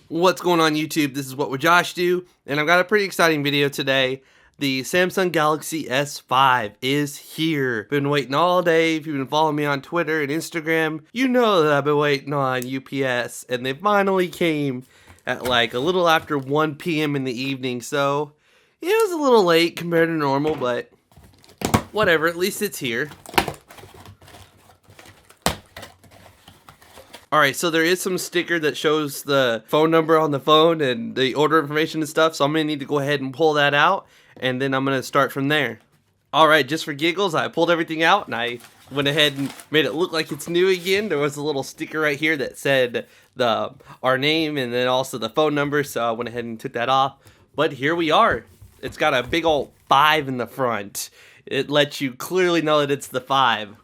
What's going on YouTube? This is wwjoshdew, and I've got a pretty exciting video today. The Samsung Galaxy S5 is here. Been waiting all day. If you've been following me on Twitter and Instagram, you know that I've been waiting on UPS, and they finally came at like a little after 1 p.m. in the evening, so it was a little late compared to normal, but whatever, at least it's here. Alright, so there is some sticker that shows the phone number on the phone and the order information and stuff, so I'm going to need to go ahead and pull that out, and then I'm going to start from there. Alright, just for giggles, I pulled everything out, and I went ahead and made it look like it's new again. There was a little sticker right here that said our name and then also the phone number, so I went ahead and took that off. But here we are. It's got a big old 5 in the front. It lets you clearly know that it's the 5.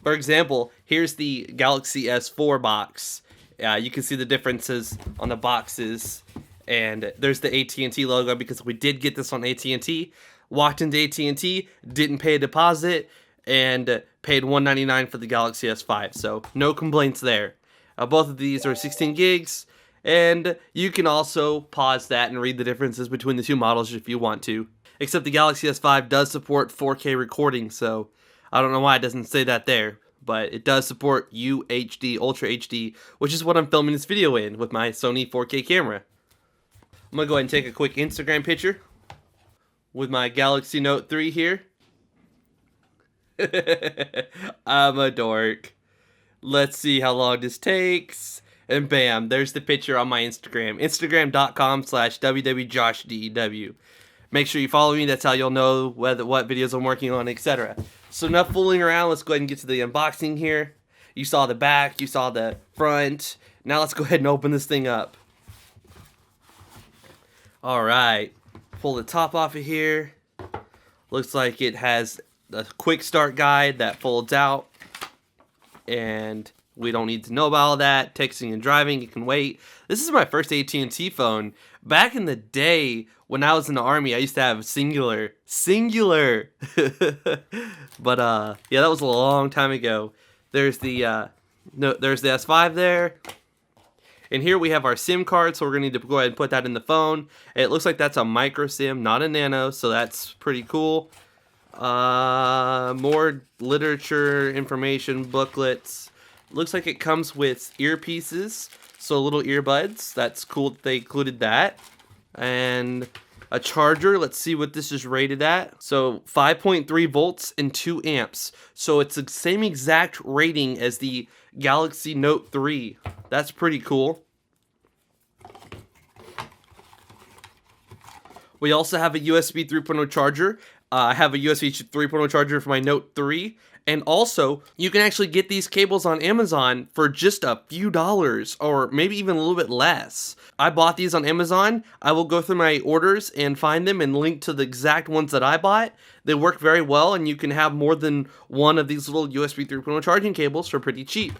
For example, here's the Galaxy S4 box. You can see the differences on the boxes, and there's the AT&T logo because we did get this on AT&T. Walked into AT&T, didn't pay a deposit, and paid $199 for the Galaxy S5, so no complaints there. Both of these are 16 gigs, and you can also pause that and read the differences between the two models if you want to. Except the Galaxy S5 does support 4K recording, so I don't know why it doesn't say that there, but it does support UHD, Ultra HD, which is what I'm filming this video in with my Sony 4K camera. I'm going to go ahead and take a quick Instagram picture with my Galaxy Note 3 here. I'm a dork. Let's see how long this takes. And bam, there's the picture on my Instagram. Instagram.com/wwjoshdew. Make sure you follow me, that's how you'll know what videos I'm working on, etc. So enough fooling around, let's go ahead and get to the unboxing here. You saw the back, you saw the front. Now let's go ahead and open this thing up. Alright, pull the top off of here. Looks like it has a quick start guide that folds out. And we don't need to know about all that. Texting and driving, you can wait. This is my first AT&T phone. Back in the day, when I was in the Army, I used to have Singular. But, yeah, that was a long time ago. There's the, there's the S5 there. And here we have our SIM card, so we're going to need to go ahead and put that in the phone. It looks like that's a micro SIM, not a nano, so that's pretty cool. More literature, information, booklets. Looks like it comes with earpieces, so little earbuds. That's cool that they included that. And a charger. Let's see what this is rated at. So 5.3 volts and 2 amps. So it's the same exact rating as the Galaxy Note 3. That's pretty cool. We also have a USB 3.0 charger. I have a USB 3.0 charger for my Note 3. And also, you can actually get these cables on Amazon for just a few dollars, or maybe even a little bit less. I bought these on Amazon. I will go through my orders and find them and link to the exact ones that I bought. They work very well, and you can have more than one of these little USB 3.0 charging cables for pretty cheap.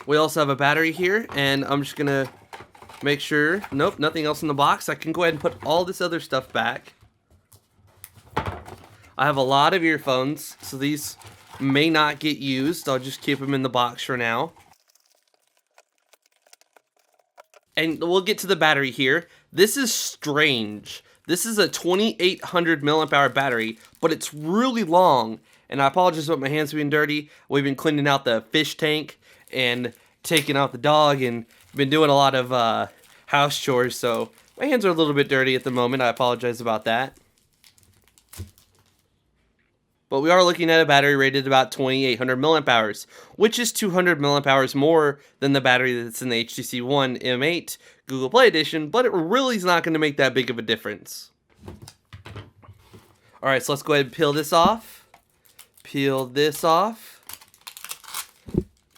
We also have a battery here, and I'm just gonna make sure, nope, nothing else in the box. I can go ahead and put all this other stuff back. I have a lot of earphones, so these may not get used. I'll just keep them in the box for now. And we'll get to the battery here. This is strange. This is a 2800 milliamp hour battery, but it's really long. And I apologize about my hands being dirty. We've been cleaning out the fish tank and taking out the dog and been doing a lot of house chores, so my hands are a little bit dirty at the moment. I apologize about that. But we are looking at a battery rated about 2800 milliamp hours, which is 200 milliamp hours more than the battery that's in the HTC One M8 Google Play Edition, but it really is not going to make that big of a difference. Alright, so let's go ahead and peel this off. Peel this off.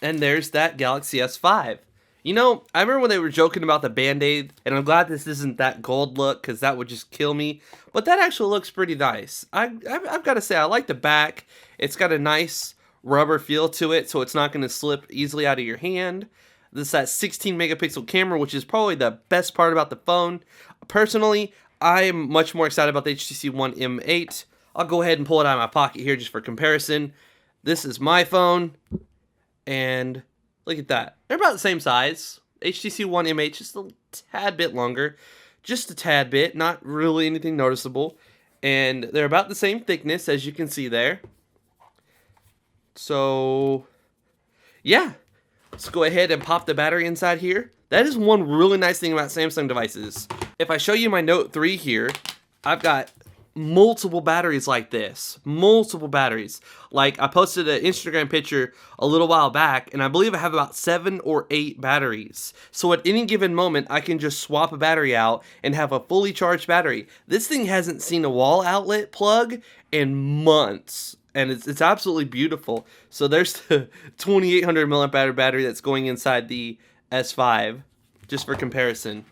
And there's that Galaxy S5. You know, I remember when they were joking about the Band-Aid, and I'm glad this isn't that gold look, because that would just kill me. But that actually looks pretty nice. I've got to say, I like the back. It's got a nice rubber feel to it, so it's not going to slip easily out of your hand. This is that 16 megapixel camera, which is probably the best part about the phone. Personally, I am much more excited about the HTC One M8. I'll go ahead and pull it out of my pocket here just for comparison. This is my phone, and Look at that. They're about the same size. HTC One MH is a tad bit longer. Just a tad bit, not really anything noticeable. And they're about the same thickness, as you can see there. So, yeah. Let's go ahead and pop the battery inside here. That is one really nice thing about Samsung devices. If I show you my Note 3 here, I've got multiple batteries like this. Multiple batteries. Like, I posted an Instagram picture a little while back, and I believe I have about 7 or 8 batteries. So at any given moment, I can just swap a battery out and have a fully charged battery. This thing hasn't seen a wall outlet plug in months. And it's absolutely beautiful. So there's the 2800 milliamp hour battery that's going inside the S5, just for comparison.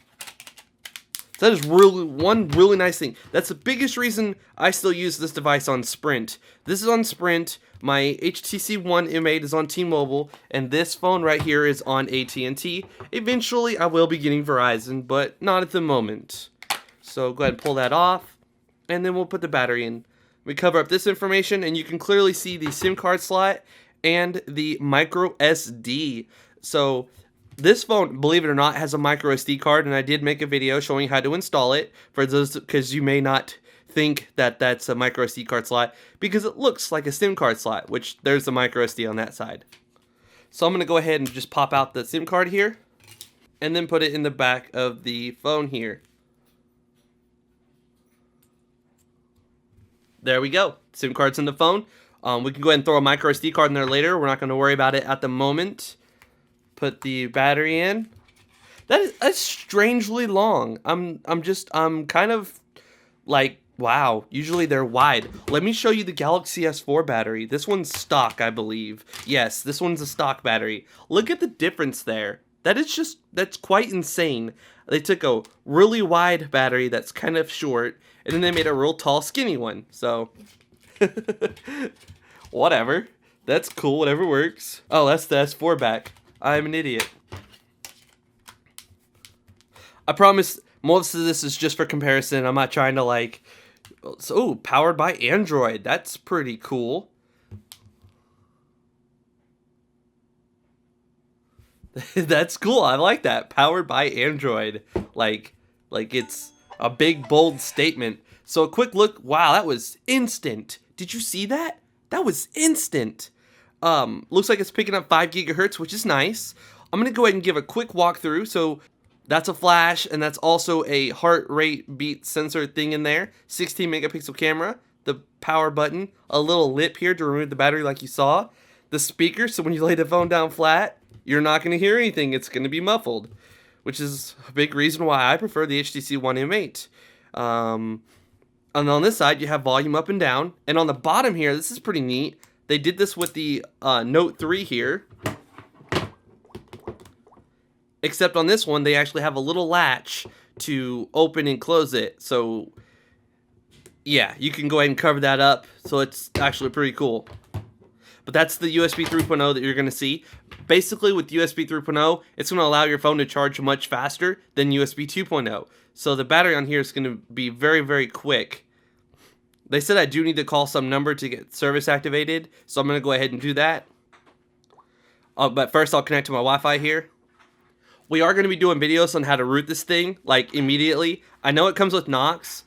So that is really one really nice thing. That's the biggest reason I still use this device on Sprint. This is on Sprint. My HTC One M8 is on T-Mobile, and this phone right here is on AT&T. Eventually, I will be getting Verizon, but not at the moment. So go ahead and pull that off, and then we'll put the battery in. We cover up this information, and you can clearly see the SIM card slot and the micro SD. So this phone, believe it or not, has a micro SD card, and I did make a video showing how to install it for those, because you may not think that that's a micro SD card slot because it looks like a SIM card slot, which there's the micro SD on that side. So I'm going to go ahead and just pop out the SIM card here and then put it in the back of the phone here. There we go. SIM card's in the phone. We can go ahead and throw a micro SD card in there later. We're not going to worry about it at the moment. Put the battery in. That's strangely long. I'm kind of like, wow. Usually they're wide. Let me show you the Galaxy S4 battery. This one's stock, I believe. Yes, this one's a stock battery. Look at the difference there. That's quite insane. They took a really wide battery that's kind of short, and then they made a real tall, skinny one. So, whatever. That's cool. Whatever works. Oh, that's the S4 back. I'm an idiot. I promise most of this is just for comparison. I'm not trying to like... Oh, powered by Android. That's pretty cool. That's cool. I like that. Powered by Android. Like it's a big, bold statement. So a quick look. Wow, that was instant. Did you see that? That was instant. Looks like it's picking up 5 gigahertz, which is nice. I'm going to go ahead and give a quick walkthrough. So that's a flash, and that's also a heart rate beat sensor thing in there. 16 megapixel camera. The power button. A little lip here to remove the battery like you saw. The speaker, so when you lay the phone down flat, you're not going to hear anything. It's going to be muffled, which is a big reason why I prefer the HTC One M8. And on this side, you have volume up and down. And on the bottom here, this is pretty neat. They did this with the Note 3 here. Except on this one, they actually have a little latch to open and close it. So, yeah, you can go ahead and cover that up. So it's actually pretty cool. But that's the USB 3.0 that you're going to see. Basically, with USB 3.0, it's going to allow your phone to charge much faster than USB 2.0. So the battery on here is going to be very, very quick. They said I do need to call some number to get service activated, so I'm going to go ahead and do that. But first, I'll connect to my Wi-Fi here. We are going to be doing videos on how to root this thing, like, immediately. I know it comes with Knox,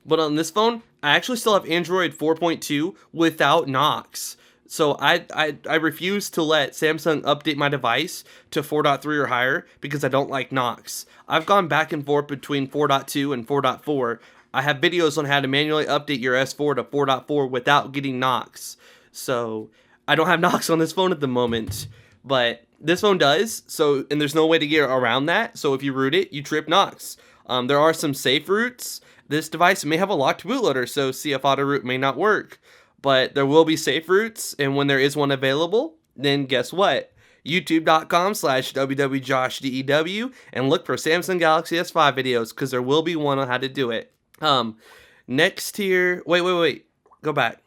but on this phone, I actually still have Android 4.2 without Knox. So I refuse to let Samsung update my device to 4.3 or higher because I don't like Knox. I've gone back and forth between 4.2 and 4.4. I have videos on how to manually update your S4 to 4.4 without getting Knox. So I don't have Knox on this phone at the moment, but this phone does. So, and there's no way to get around that. So if you root it, you trip Knox. There are some safe roots. This device may have a locked bootloader, so CF Auto Root may not work. But there will be safe roots, and when there is one available, then guess what? YouTube.com/wwjoshdew, and look for Samsung Galaxy S5 videos, because there will be one on how to do it. Next here, wait, go back.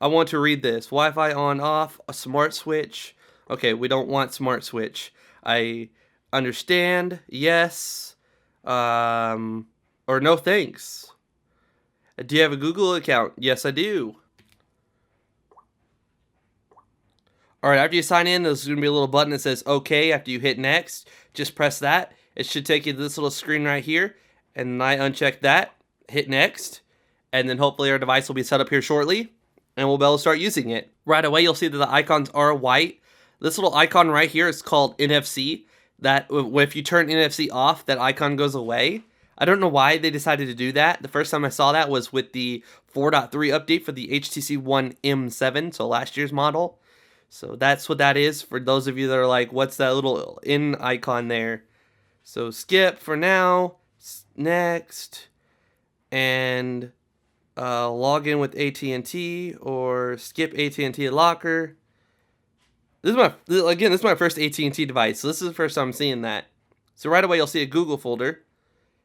I want to read this. Wi-Fi on, off, a smart switch. Okay, we don't want smart switch. I understand, yes, or no thanks. Do you have a Google account? Yes, I do. Alright, after you sign in, there's going to be a little button that says OK after you hit next. Just press that. It should take you to this little screen right here. And I uncheck that, hit next, and then hopefully our device will be set up here shortly, and we'll be able to start using it. Right away, you'll see that the icons are white. This little icon right here is called NFC. That if you turn NFC off, that icon goes away. I don't know why they decided to do that. The first time I saw that was with the 4.3 update for the HTC One M7, so last year's model. So that's what that is for those of you that are like, what's that little in icon there? So skip for now, next, and log in with AT&T or skip AT&T locker. This is my first AT&T device, so this is the first time I'm seeing that. So right away you'll see a Google folder,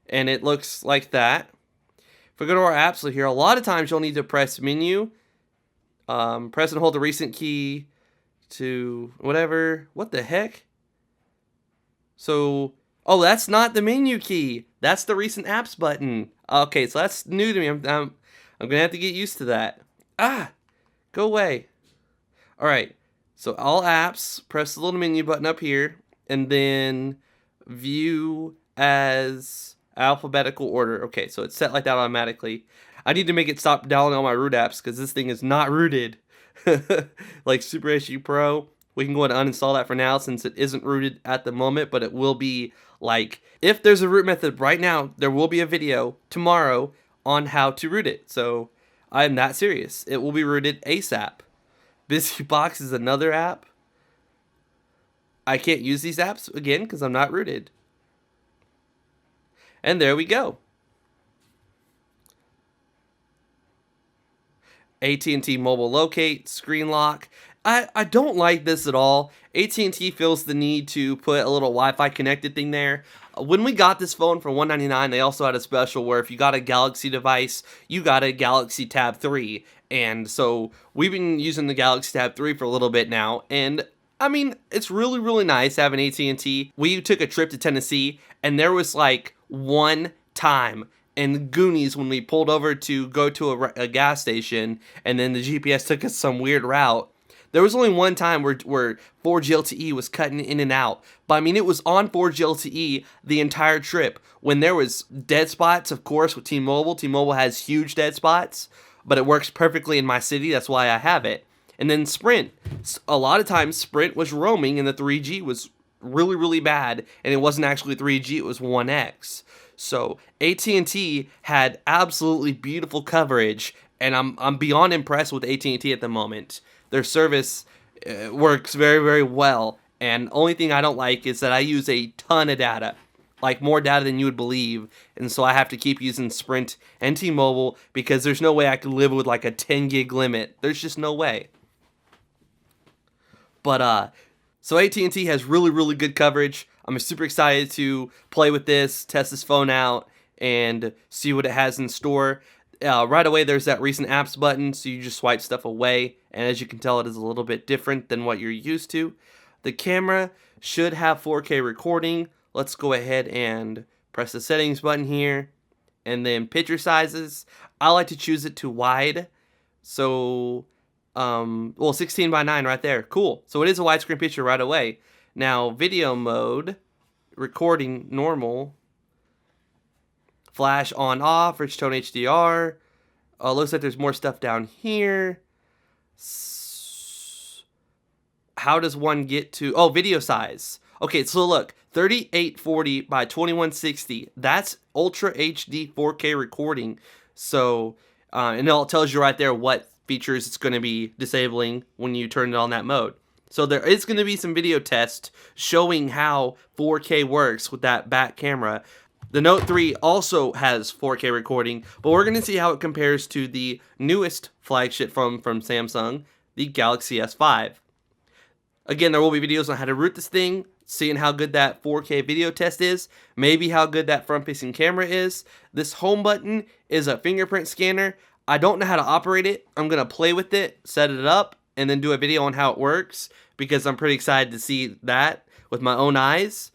and it looks like that. If we go to our apps here, a lot of times you'll need to press menu, press and hold the recent key to whatever. What the heck? So, oh, that's not the menu key. That's the recent apps button. Okay, so that's new to me. I'm gonna have to get used to that. Go away. All right. So all apps, press the little menu button up here, and then view as alphabetical order. Okay, so it's set like that automatically. I need to make it stop downloading all my root apps because this thing is not rooted. Like Super SU Pro, we can go ahead and uninstall that for now since it isn't rooted at the moment, but it will be like, if there's a root method right now, there will be a video tomorrow on how to root it. So I'm that serious. It will be rooted ASAP. BusyBox is another app. I can't use these apps again because I'm not rooted. And there we go. AT&T Mobile Locate, Screen Lock. I don't like this at all. AT&T feels the need to put a little Wi-Fi connected thing there. When we got this phone for $199, they also had a special where if you got a Galaxy device, you got a Galaxy Tab 3. And so we've been using the Galaxy Tab 3 for a little bit now. And I mean, it's really, really nice having AT&T. We took a trip to Tennessee, and there was like one time in the Goonies when we pulled over to go to a gas station, and then the GPS took us some weird route. There was only one time where 4G LTE was cutting in and out. But I mean, it was on 4G LTE the entire trip. When there was dead spots, of course, with T-Mobile. T-Mobile has huge dead spots, but it works perfectly in my city. That's why I have it. And then Sprint. A lot of times Sprint was roaming and the 3G was really, really bad. And it wasn't actually 3G, it was 1X. So AT&T had absolutely beautiful coverage, and I'm beyond impressed with AT&T at the moment. Their service works very, very well, and only thing I don't like is that I use a ton of data, like more data than you would believe, and so I have to keep using Sprint and T-Mobile because there's no way I could live with like a 10 gig limit. There's just no way. But so AT&T has really, really good coverage. I'm super excited to play with this, test this phone out, and see what it has in store. Right away, there's that recent apps button, so you just swipe stuff away. And as you can tell, it is a little bit different than what you're used to. The camera should have 4K recording. Let's go ahead and press the settings button here. And then picture sizes. I like to choose it to wide. So, 16 by 9 right there. Cool. So it is a widescreen picture right away. Now, video mode, recording normal, flash on off, rich tone HDR. Looks like there's more stuff down here. How does one get to, video size. Okay, so look, 3840 by 2160. That's Ultra HD 4K recording. So, and it tells you right there what features it's going to be disabling when you turn it on that mode. So there is going to be some video tests showing how 4K works with that back camera. The Note 3 also has 4K recording, but we're going to see how it compares to the newest flagship from Samsung, the Galaxy S5. Again, there will be videos on how to root this thing, seeing how good that 4K video test is, maybe how good that front-facing camera is. This home button is a fingerprint scanner. I don't know how to operate it. I'm going to play with it, set it up, and then do a video on how it works because I'm pretty excited to see that with my own eyes.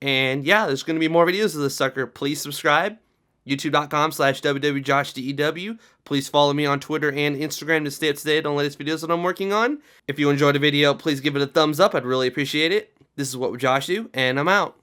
And yeah, there's going to be more videos of this sucker. Please subscribe. YouTube.com/wwjoshdew. Please follow me on Twitter and Instagram to stay up to date on the latest videos that I'm working on. If you enjoyed the video, please give it a thumbs up. I'd really appreciate it. This is What Would Josh Do, and I'm out.